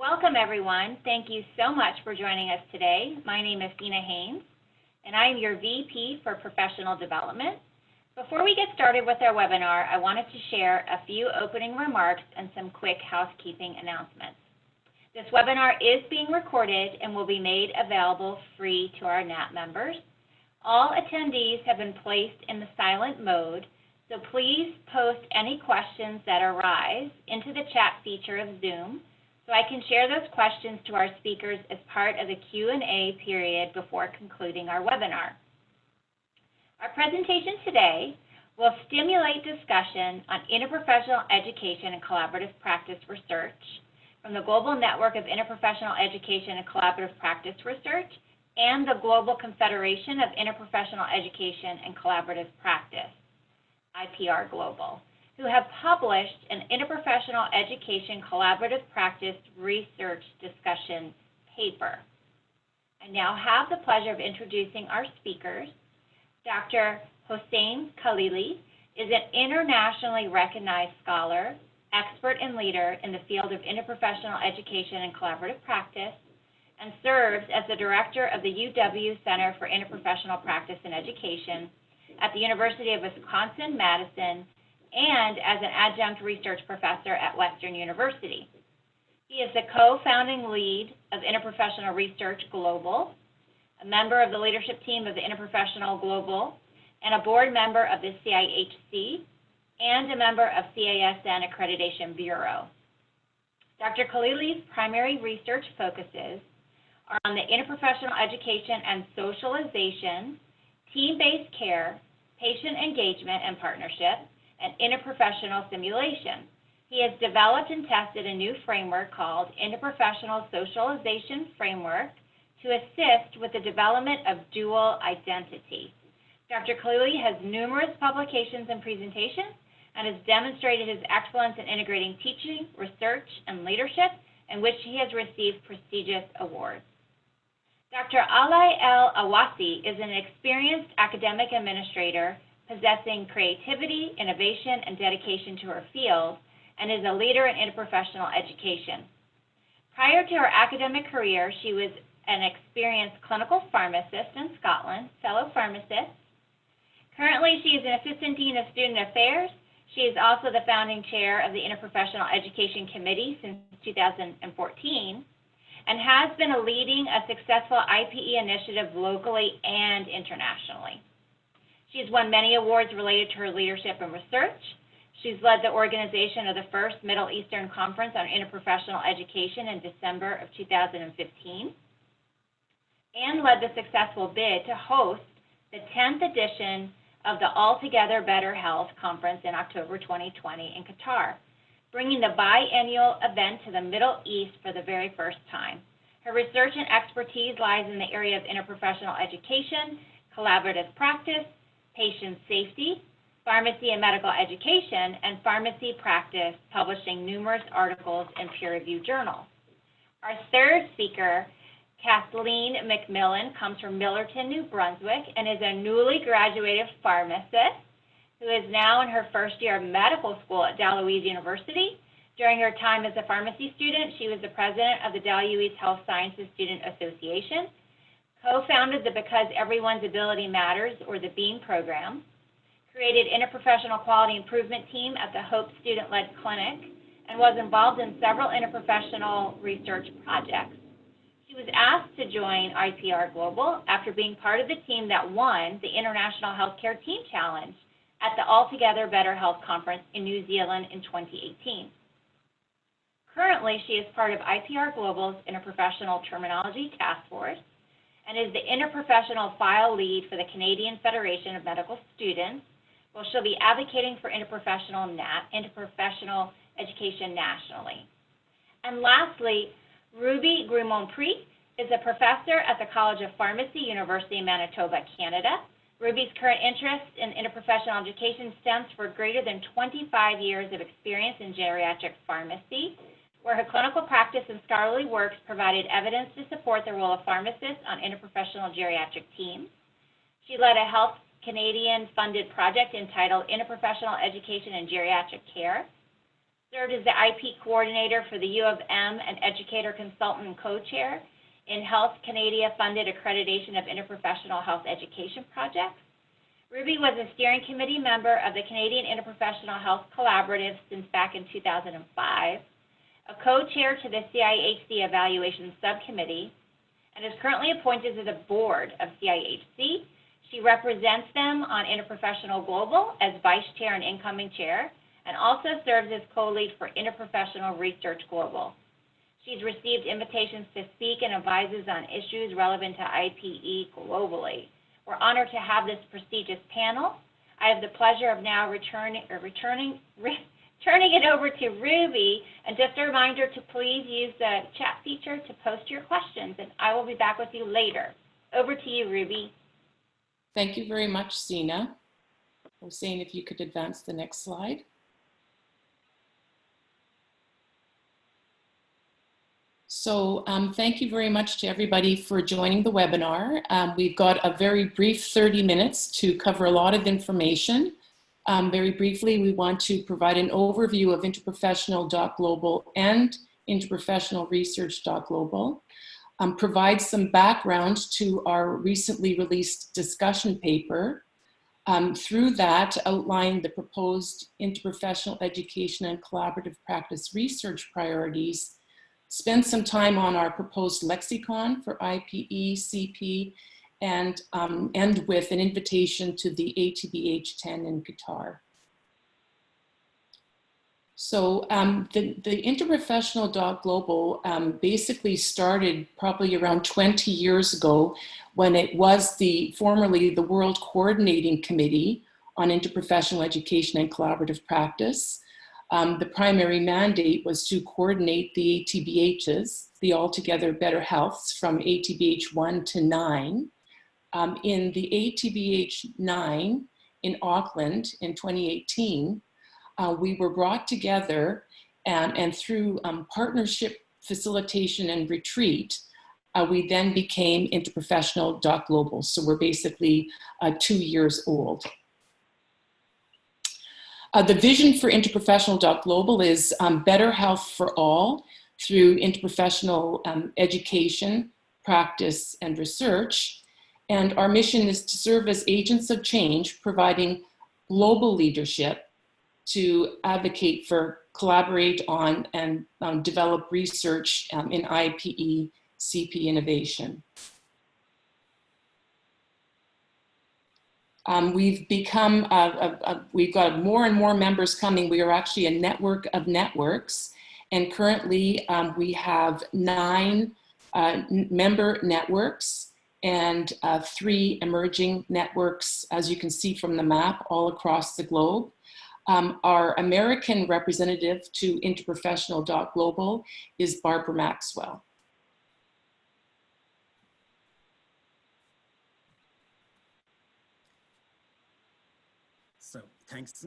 Welcome, everyone. Thank you so much for joining us today. My name is Dina Haynes, and I am your VP for Professional Development. Before we get started with our webinar, I wanted to share a few opening remarks and some quick housekeeping announcements. This webinar is being recorded and will be made available free to our NAT members. All attendees have been placed in the silent mode, so please post any questions that arise into the chat feature of Zoom so I can share those questions to our speakers as part of the Q&A period before concluding our webinar. Our presentation today will stimulate discussion on interprofessional education and collaborative practice research from the Global Network of Interprofessional Education and Collaborative Practice Research and the Global Confederation of Interprofessional Education and Collaborative Practice, IPR Global, who have published an Interprofessional Education Collaborative Practice Research Discussion paper. I now have the pleasure of introducing our speakers. Dr. Hossein Khalili is an internationally recognized scholar, expert, and leader in the field of interprofessional education and collaborative practice, and serves as the director of the UW Center for Interprofessional Practice and Education at the University of Wisconsin-Madison and as an adjunct research professor at Western University. He is the co-founding lead of Interprofessional Research Global, a member of the leadership team of the Interprofessional Global, and a board member of the CIHC, and a member of CASN Accreditation Bureau. Dr. Khalili's primary research focuses are on the interprofessional education and socialization, team-based care, patient engagement and partnership, and interprofessional simulation. He has developed and tested a new framework called Interprofessional Socialization Framework to assist with the development of dual identity. Dr. Khalili has numerous publications and presentations and has demonstrated his excellence in integrating teaching, research, and leadership, in which he has received prestigious awards. Dr. Alai El Awasi is an experienced academic administrator possessing creativity, innovation, and dedication to her field, and is a leader in interprofessional education. Prior to her academic career, she was an experienced clinical pharmacist in Scotland, fellow pharmacist. Currently, she is an Assistant Dean of Student Affairs. She is also the founding chair of the Interprofessional Education Committee since 2014, and has been leading a successful IPE initiative locally and internationally. She's won many awards related to her leadership and research. She's led the organization of the first Middle Eastern Conference on Interprofessional Education in December of 2015, and led the successful bid to host the 10th edition of the Altogether Better Health Conference in October 2020 in Qatar, bringing the biennial event to the Middle East for the very first time. Her research and expertise lies in the area of interprofessional education, collaborative practice, patient safety, pharmacy and medical education, and pharmacy practice, publishing numerous articles in peer-reviewed journals. Our third speaker, Kathleen McMillan, comes from Millerton, New Brunswick, and is a newly graduated pharmacist who is now in her first year of medical school at Dalhousie University. During her time as a pharmacy student, she was the president of the Dalhousie Health Sciences Student Association, co-founded the Because Everyone's Ability Matters, or the BEAM program, created interprofessional quality improvement team at the Hope Student-Led Clinic, and was involved in several interprofessional research projects. She was asked to join IPR Global after being part of the team that won the International Healthcare Team Challenge at the Altogether Better Health Conference in New Zealand in 2018. Currently, she is part of IPR Global's Interprofessional Terminology Task Force and is the interprofessional file lead for the Canadian Federation of Medical Students, where she'll be advocating for interprofessional education nationally. And lastly, Ruby Grimonprix is a professor at the College of Pharmacy, University of Manitoba, Canada. Ruby's current interest in interprofessional education stems from greater than 25 years of experience in geriatric pharmacy, where her clinical practice and scholarly works provided evidence to support the role of pharmacists on interprofessional geriatric teams. She led a Health Canadian funded project entitled Interprofessional Education and Geriatric Care. served as the IP coordinator for the U of M and educator consultant and co-chair in Health Canada funded accreditation of interprofessional health education projects. Ruby was a steering committee member of the Canadian Interprofessional Health Collaborative since back in 2005, a co-chair to the CIHC Evaluation Subcommittee, and is currently appointed to the board of CIHC. She represents them on Interprofessional Global as vice chair and incoming chair, and also serves as co-lead for Interprofessional Research Global. She's received invitations to speak and advises on issues relevant to IPE globally. We're honored to have this prestigious panel. I have the pleasure of now turning it over to Ruby, and just a reminder to please use the chat feature to post your questions, and I will be back with you later. Over to you, Ruby. Thank you very much, Sina. Hossein, if you could advance the next slide. So thank you very much to everybody for joining the webinar. We've got a very brief 30 minutes to cover a lot of information. Very briefly, we want to provide an overview of interprofessional.global and interprofessionalresearch.global, provide some background to our recently released discussion paper. Through that, outline the proposed interprofessional education and collaborative practice research priorities, spend some time on our proposed lexicon for IPE, CP, and end with an invitation to the ATBH 10 in Qatar. So the interprofessional.global basically started probably around 20 years ago when it was formerly the World Coordinating Committee on Interprofessional Education and Collaborative Practice. The primary mandate was to coordinate the ATBHs, the Altogether Better Healths, from ATBH 1 to 9. In the ATBH 9 in Auckland in 2018, we were brought together and through partnership, facilitation, and retreat, we then became interprofessional.global. So we're basically 2 years old. The vision for interprofessional.global is better health for all through interprofessional education, practice, and research. And our mission is to serve as agents of change, providing global leadership to advocate for, collaborate on, and develop research in IPE, CP innovation. We've become, we've got more and more members coming. We are actually a network of networks, and currently we have 9 member networks and 3 emerging networks, as you can see from the map, all across the globe. Our American representative to interprofessional.global is Barbara Maxwell. So thanks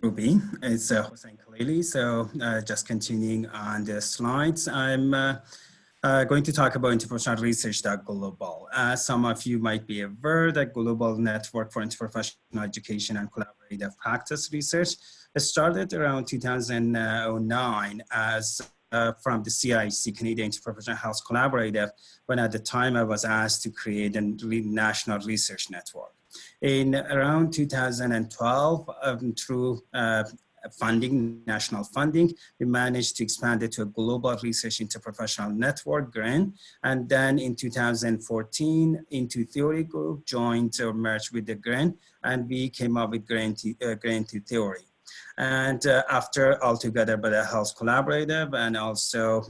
Ruby. It's Hossein Khalili. So just continuing on the slides, I'm going to talk about interprofessional research.global. Some of you might be aware that Global Network for Interprofessional Education and Collaborative Practice Research started around 2009 as from the CIHC, Canadian Interprofessional Health Collaborative, when at the time I was asked to create a national research network. In around 2012, through funding, national funding, we managed to expand it to a global research interprofessional network, GRIN. And then in 2014, Into Theory Group joined or merged with the GRIN, and we came up with GRIN to Theory. And after Altogether Better Health Collaborative, and also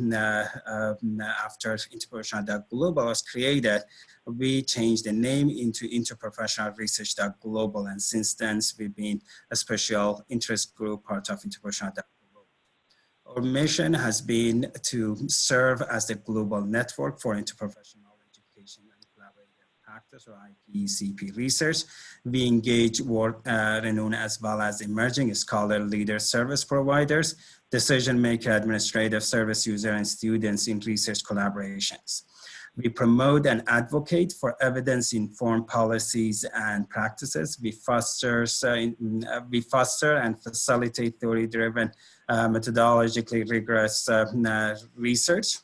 after interprofessional.global was created, we changed the name into Interprofessional Research.global, and since then we've been a special interest group part of Interprofessional.global. Our mission has been to serve as the global network for interprofessional education and collaborative practice, or IPCP research. We engage work renowned as well as emerging scholar, leaders, service providers, decision maker, administrative service user, and students in research collaborations. We promote and advocate for evidence-informed policies and practices. We foster and facilitate theory-driven, methodologically rigorous research,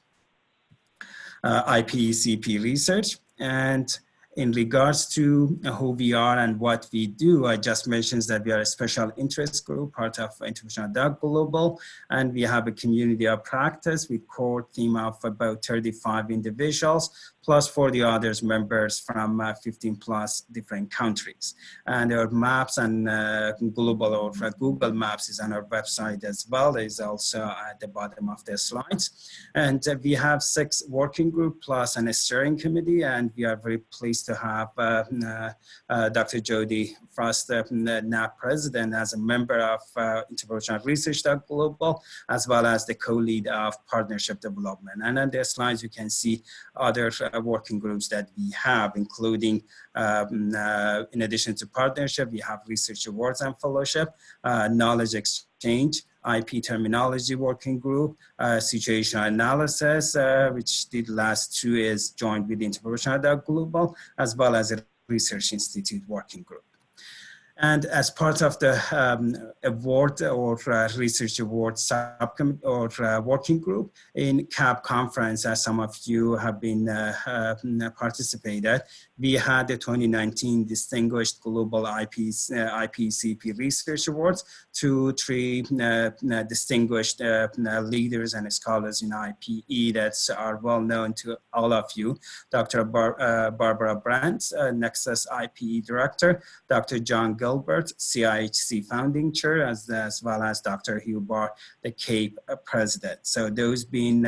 IPCP research. And in regards to who we are and what we do, I just mentioned that we are a special interest group, part of International Dog Global, and we have a community of practice with core team of about 35 individuals, plus 40 others members from 15 plus different countries. And our maps and global or Google Maps is on our website as well. It is also at the bottom of the slides. And we have 6 working group plus an steering committee, and we are very pleased to have Dr. Jody Frost, NAP president, as a member of Interprofessional Research Global, as well as the co-lead of partnership development. And on the slides, you can see other working groups that we have, including, in addition to partnership, we have research awards and fellowship, knowledge exchange, IP terminology working group, situational analysis, which the last 2 is joined with the Interprofessional Global, as well as a research institute working group. And as part of the award or research award subcommittee or working group in CAP conference, as some of you have been participated, we had the 2019 Distinguished Global IPCP Research Awards to 3 distinguished leaders and scholars in IPE that are well known to all of you. Dr. Barbara Brandt, Nexus IPE Director, Dr. John Gilbert, CIHC Founding Chair, as well as Dr. Hugh Barr, the CAPE President. So those being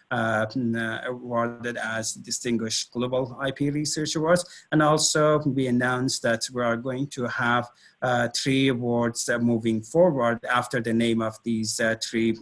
awarded as Distinguished Global IP Research Awards. And also we announced that we are going to have 3 awards moving forward after the name of these 3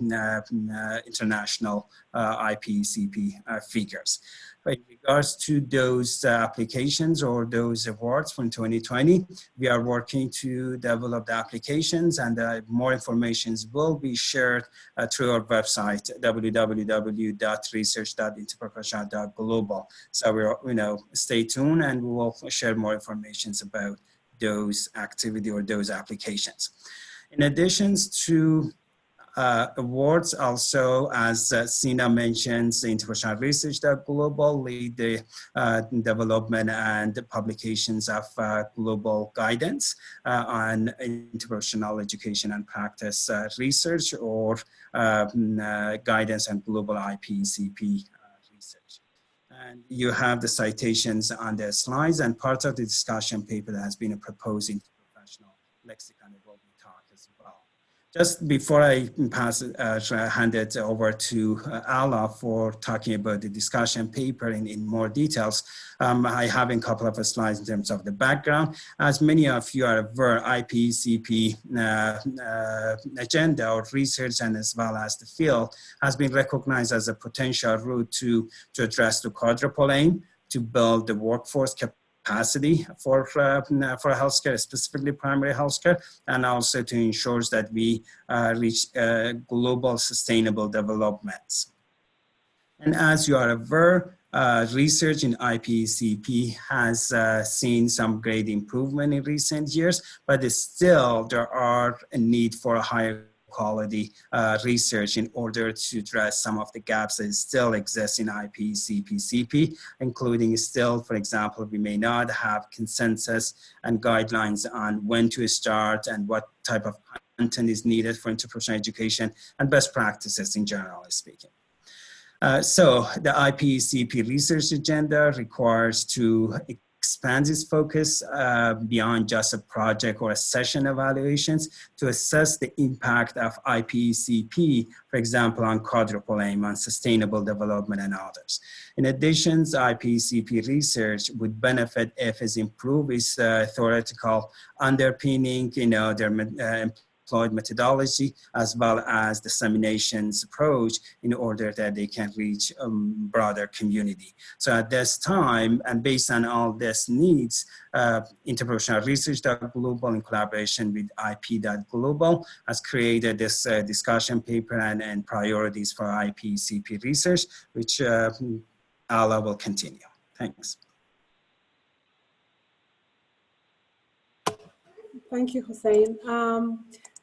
international IPCP figures. In regards to those applications or those awards from 2020, we are working to develop the applications, and more information will be shared through our website, www.research.interprofessional.global. So stay tuned, and we will share more information about those activity or those applications. In addition to awards, also, as Sina mentions, the Interprofessional Research Global lead the development and publications of global guidance on interprofessional education and practice research, or guidance on global IPCP research. And you have the citations on the slides, and part of the discussion paper that has been proposed in Interprofessional Lexicon will be taught as well. Just before I hand it over to Ala for talking about the discussion paper in more details, I have a couple of slides in terms of the background. As many of you are aware, IPCP agenda or research, and as well as the field, has been recognized as a potential route to address the quadruple aim, to build the workforce capacity for healthcare, specifically primary healthcare, and also to ensure that we reach global sustainable developments. And as you are aware, research in IPCP has seen some great improvement in recent years, but still there are a need for a higher quality research in order to address some of the gaps that still exist in IPCP, including still, for example, we may not have consensus and guidelines on when to start and what type of content is needed for interprofessional education, and best practices in general speaking. So the IPCP research agenda requires to expand its focus beyond just a project or a session evaluations to assess the impact of IPCP, for example, on quadruple aim, on sustainable development, and others. In addition, IPCP research would benefit if it improves its theoretical underpinning, their employed methodology, as well as disseminations approach, in order that they can reach a broader community. So at this time, and based on all this needs, Interprofessional Research Global, in collaboration with IP.Global, has created this discussion paper and priorities for IPCP research, which Ala will continue. Thanks. Thank you, Hossein.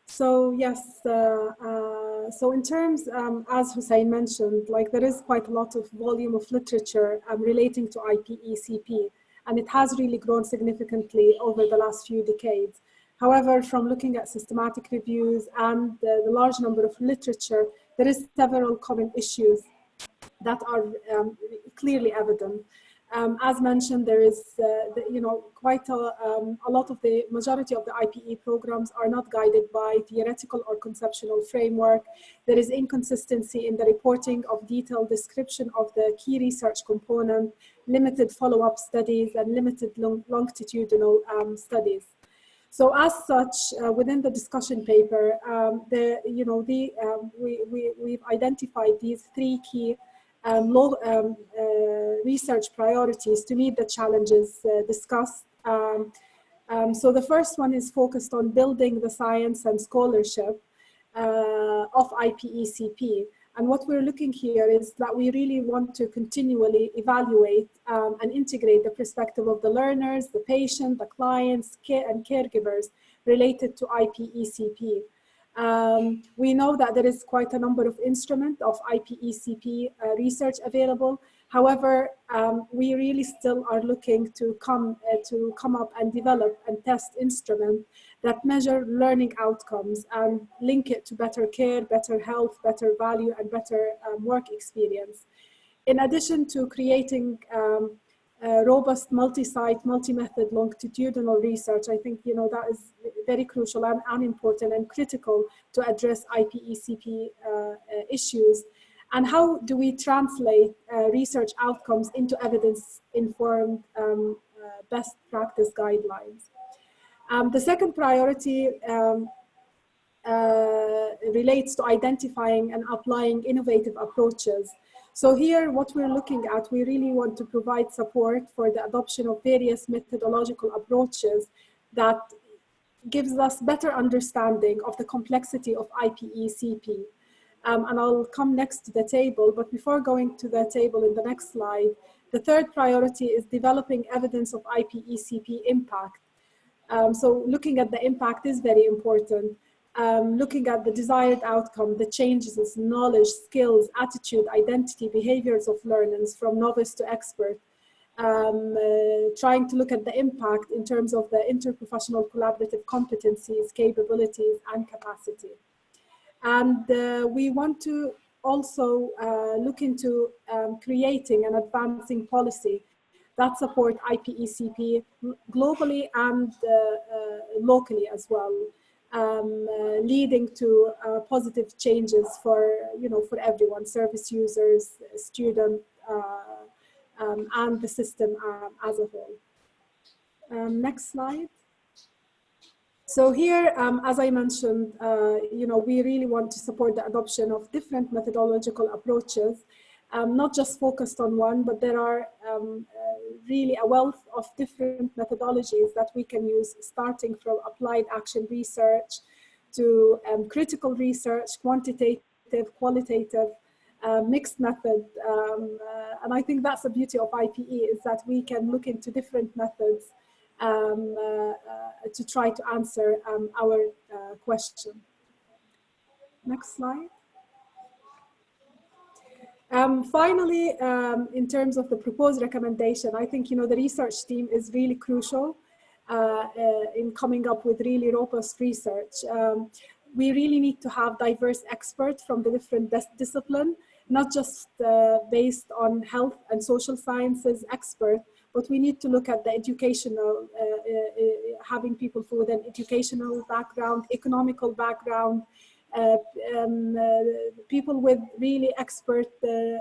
So yes, so in terms, as Hossein mentioned, like there is quite a lot of volume of literature relating to IPECP, and it has really grown significantly over the last few decades. However, from looking at systematic reviews and the large number of literature, there is several common issues that are clearly evident. As mentioned, there is, quite a lot of the majority of the IPE programs are not guided by theoretical or conceptual framework. There is inconsistency in the reporting of detailed description of the key research component, limited follow-up studies, and limited longitudinal studies. So as such, within the discussion paper, we've identified these three key research priorities to meet the challenges discussed. So the first one is focused on building the science and scholarship of IPECP. And what we're looking here is that we really want to continually evaluate and integrate the perspective of the learners, the patient, the clients, and caregivers related to IPECP. We know that there is quite a number of instruments of IPECP research available. However, we really still are looking to come up and develop and test instruments that measure learning outcomes and link it to better care, better health, better value, and better work experience. In addition to creating robust multi-site, multi-method longitudinal research, I think that is very crucial and important and critical to address IPECP issues. And how do we translate research outcomes into evidence-informed best practice guidelines? The second priority relates to identifying and applying innovative approaches. So here, what we're looking at, we really want to provide support for the adoption of various methodological approaches that gives us better understanding of the complexity of IPECP. And I'll come next to the table, but before going to the table in the next slide, the third priority is developing evidence of IPECP impact. So looking at the impact is very important. Looking at the desired outcome, the changes in knowledge, skills, attitude, identity, behaviors of learners from novice to expert. Trying to look at the impact in terms of the interprofessional collaborative competencies, capabilities, and capacity. And we want to also look into creating and advancing policy that support IPECP globally and locally as well, leading to positive changes for everyone, service users, students, and the system as a whole. Next slide. So here, as I mentioned, we really want to support the adoption of different methodological approaches, not just focused on one, but there are really a wealth of different methodologies that we can use, starting from applied action research to critical research, quantitative, qualitative, mixed method. And I think that's the beauty of IPE, is that we can look into different methods to try to answer our question. Next slide. Finally, in terms of the proposed recommendation, I think the research team is really crucial in coming up with really robust research. We really need to have diverse experts from the different disciplines, not just based on health and social sciences experts, but we need to look at the educational, having people with an educational background, economical background, people with really expertise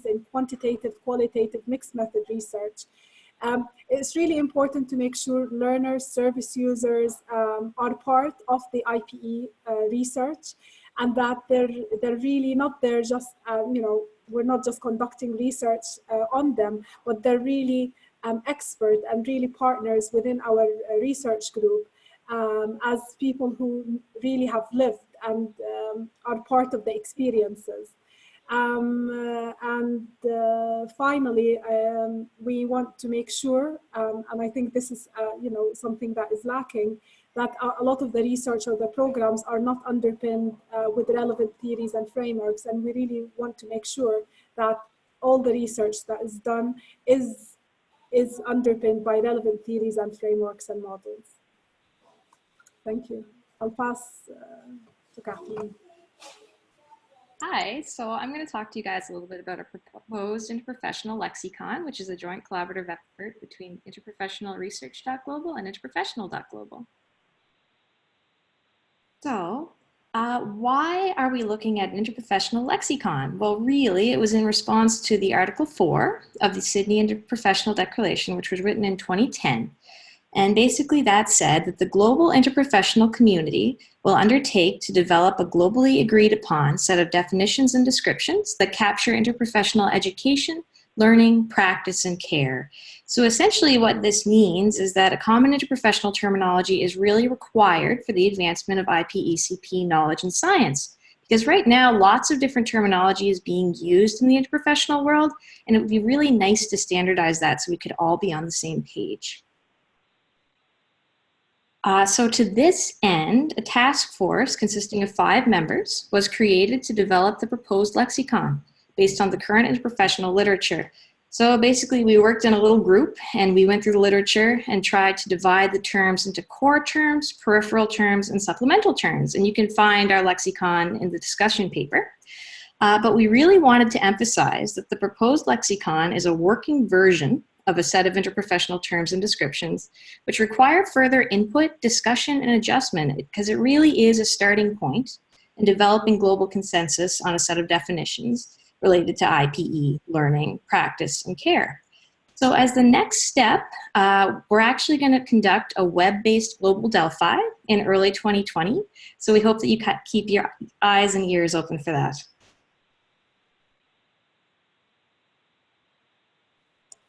in quantitative, qualitative, mixed method research. It's really important to make sure learners, service users are part of the IPE research, and that they're really not there just, we're not just conducting research on them, but they're really expert and really partners within our research group as people who really have lived and are part of the experiences. Finally, we want to make sure, and I think this is something that is lacking, that a lot of the research or the programs are not underpinned with relevant theories and frameworks, and we really want to make sure that all the research that is done is underpinned by relevant theories and frameworks and models. Thank you. I'll pass to Kathleen. Hi, so I'm going to talk to you guys a little bit about a proposed interprofessional lexicon, which is a joint collaborative effort between Interprofessional Research.Global and Interprofessional.Global. So, why are we looking at an interprofessional lexicon? Well, really, it was in response to the Article 4 of the Sydney Interprofessional Declaration, which was written in 2010. And basically that said that the global interprofessional community will undertake to develop a globally agreed upon set of definitions and descriptions that capture interprofessional education, learning, practice, and care. So essentially what this means is that a common interprofessional terminology is really required for the advancement of IPECP knowledge and science. Because right now, lots of different terminology is being used in the interprofessional world, and it would be really nice to standardize that so we could all be on the same page. So to this end, a task force consisting of 5 members was created to develop the proposed lexicon based on the current interprofessional literature. So basically we worked in a little group and we went through the literature and tried to divide the terms into core terms, peripheral terms, and supplemental terms. And you can find our lexicon in the discussion paper. But we really wanted to emphasize that the proposed lexicon is a working version of a set of interprofessional terms and descriptions, which require further input, discussion, and adjustment, because it really is a starting point in developing global consensus on a set of definitions related to IPE, learning, practice, and care. So as the next step, we're actually going to conduct a web-based global Delphi in early 2020. So we hope that you keep your eyes and ears open for that.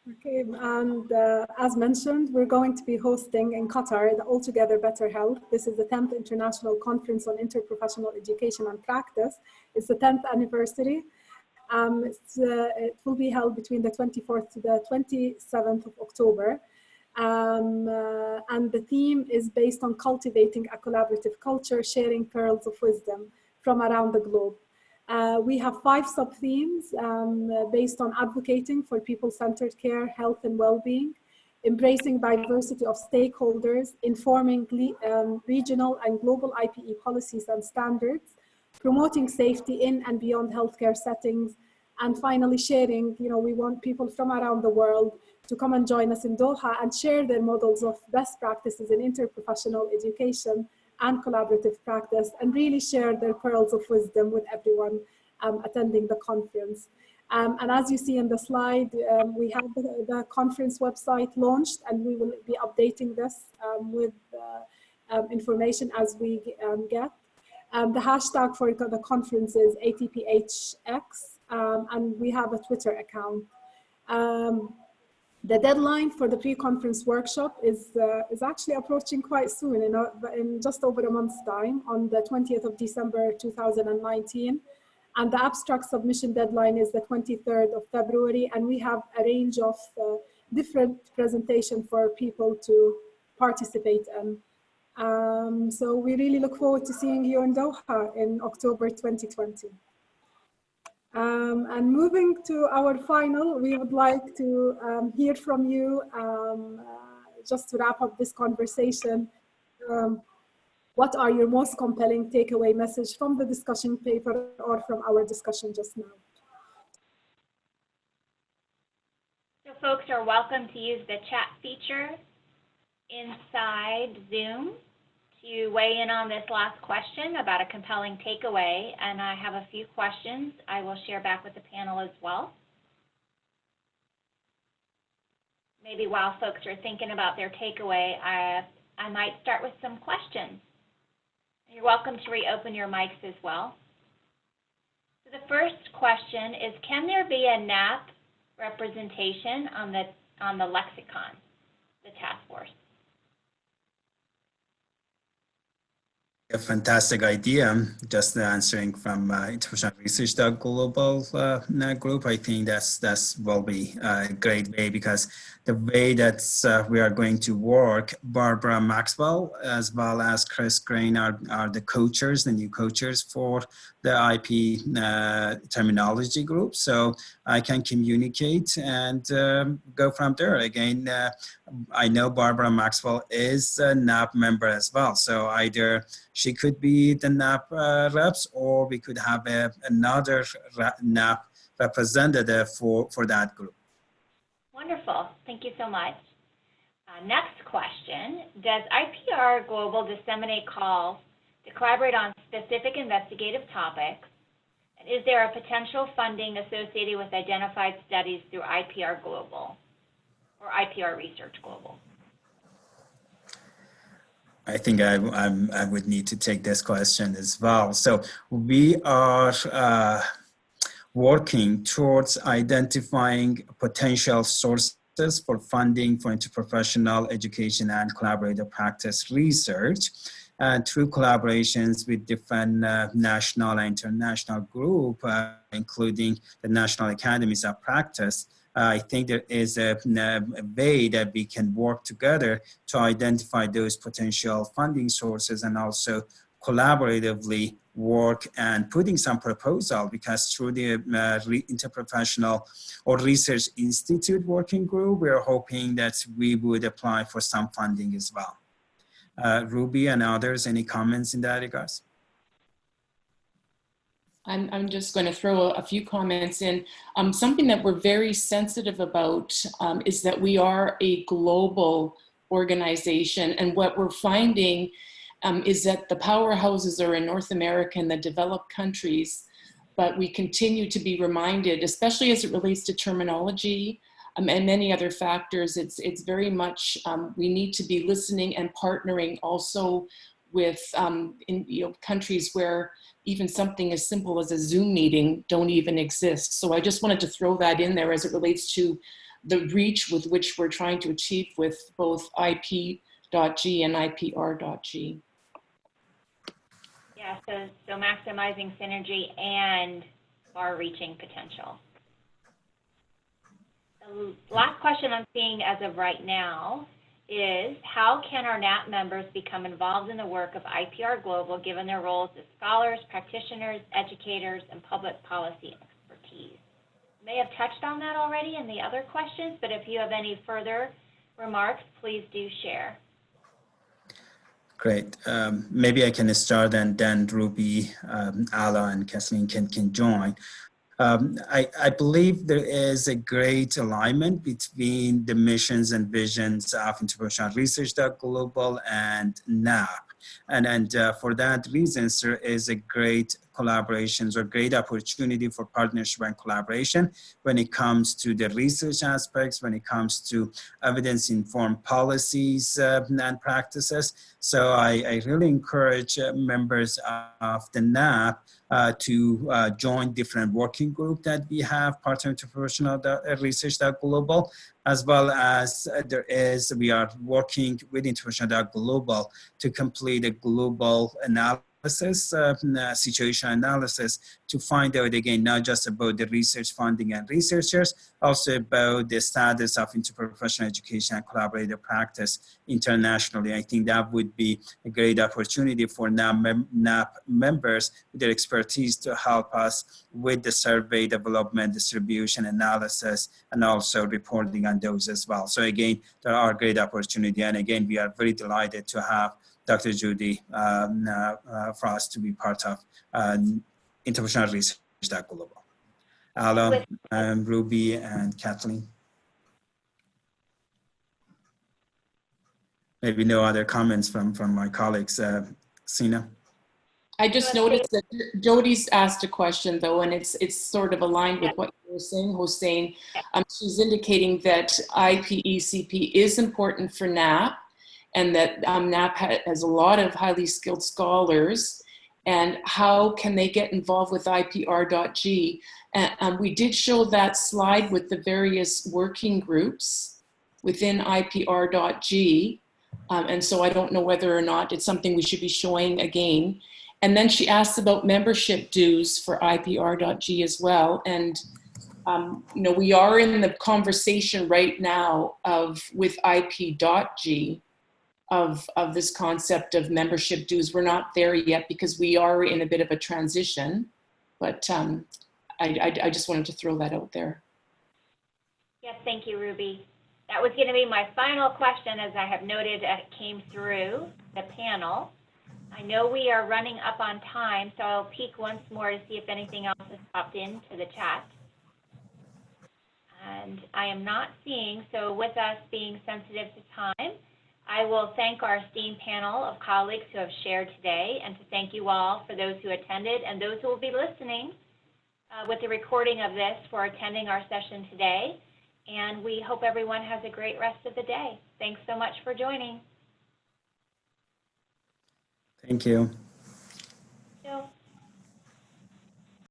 Okay, and as mentioned, we're going to be hosting in Qatar the Altogether Better Health. This is the 10th International Conference on Interprofessional Education and Practice. It's the 10th anniversary. It will be held between the 24th to the 27th of October. And the theme is based on cultivating a collaborative culture, sharing pearls of wisdom from around the globe. We have 5 sub-themes based on advocating for people-centered care, health and well-being, embracing diversity of stakeholders, informing regional and global IPE policies and standards, promoting safety in and beyond healthcare settings, and finally sharing, we want people from around the world to come and join us in Doha and share their models of best practices in interprofessional education and collaborative practice, and really share their pearls of wisdom with everyone attending the conference. And as you see in the slide, we have the conference website launched, and we will be updating this with information as we get. The hashtag for the conference is ATPHX, and we have a Twitter account. The deadline for the pre-conference workshop is actually approaching quite soon, in just over a month's time, on the 20th of December 2019. And the abstract submission deadline is the 23rd of February, and we have a range of different presentations for people to participate in. So we really look forward to seeing you in Doha in October 2020. And moving to our final, we would like to hear from you, just to wrap up this conversation. What are your most compelling takeaway message from the discussion paper or from our discussion just now? So folks are welcome to use the chat feature inside Zoom to weigh in on this last question about a compelling takeaway, and I have a few questions I will share back with the panel as well. Maybe while folks are thinking about their takeaway, I might start with some questions. You're welcome to reopen your mics as well. So the first question is, can there be a NAP representation on the lexicon, the task force? A fantastic idea. Just answering from International Research Global group, I think that's will be a great way, because the way that we are going to work, Barbara Maxwell as well as Chris Crane are the coaches, the new coaches for the IP terminology group. So I can communicate and go from there. Again, I know Barbara Maxwell is a NAP member as well. So either she could be the NAP reps, or we could have another NAP representative for that group. Wonderful. Thank you so much. Next question. Does IPR Global disseminate calls to collaborate on specific investigative topics? And is there a potential funding associated with identified studies through IPR Global or IPR Research Global? I think I would need to take this question as well. So we are working towards identifying potential sources for funding for interprofessional education and collaborative practice research, through collaborations with different national and international groups, including the National Academies of Practice. I think there is a way that we can work together to identify those potential funding sources, and also collaboratively work and putting some proposal, because through the interprofessional or research institute working group, we're hoping that we would apply for some funding as well. Ruby and others, any comments in that regards? I'm just going to throw a few comments in. Something that we're very sensitive about is that we are a global organization, and what we're finding is that the powerhouses are in North America and the developed countries, but we continue to be reminded, especially as it relates to terminology and many other factors, it's very much, we need to be listening and partnering also with countries where even something as simple as a Zoom meeting don't even exist. So I just wanted to throw that in there as it relates to the reach with which we're trying to achieve with both IP.G and IPR.G. Yeah, so maximizing synergy and far-reaching potential. The last question I'm seeing as of right now is, how can our NAP members become involved in the work of IPR Global given their roles as scholars, practitioners, educators, and public policy expertise? You may have touched on that already in the other questions, but if you have any further remarks, please do share. Great. Maybe I can start, and then Ruby, Ala, and Kathleen can join. I believe there is a great alignment between the missions and visions of Interprofessional Research Global and NAP. And for that reason, there is a great collaborations or great opportunity for partnership and collaboration when it comes to the research aspects, when it comes to evidence-informed policies and practices. So I really encourage members of the NAP to join different working group that we have, part of Interprofessional Research Global, as well as we are working with Interprofessional Global to complete a global analysis, situation analysis, to find out again, not just about the research funding and researchers, also about the status of interprofessional education and collaborative practice internationally. I think that would be a great opportunity for NAP members with their expertise to help us with the survey development, distribution, analysis, and also reporting on those as well. So again, there are great opportunity, and again, we are very delighted to have Dr. Judy Frost to be part of Interprofessional Research Global. Ala, Ruby, and Kathleen. Maybe no other comments from my colleagues. Sina? I just noticed that Jody's asked a question though, and it's sort of aligned with what you were saying, Hossein. She's indicating that IPECP is important for NAP, and that NAP has a lot of highly skilled scholars, and how can they get involved with IPR.G? And we did show that slide with the various working groups within IPR.G. And so I don't know whether or not it's something we should be showing again. And then she asked about membership dues for IPR.G as well. And we are in the conversation right now with IP.G of this concept of membership dues. We're not there yet because we are in a bit of a transition, but I just wanted to throw that out there. Yes, thank you, Ruby. That was going to be my final question, as I have noted it came through the panel. I know we are running up on time, so I'll peek once more to see if anything else has popped into the chat. And I am not seeing, so with us being sensitive to time, I will thank our esteemed panel of colleagues who have shared today, and to thank you all for those who attended and those who will be listening with the recording of this for attending our session today. And we hope everyone has a great rest of the day. Thanks so much for joining. Thank you. Jill.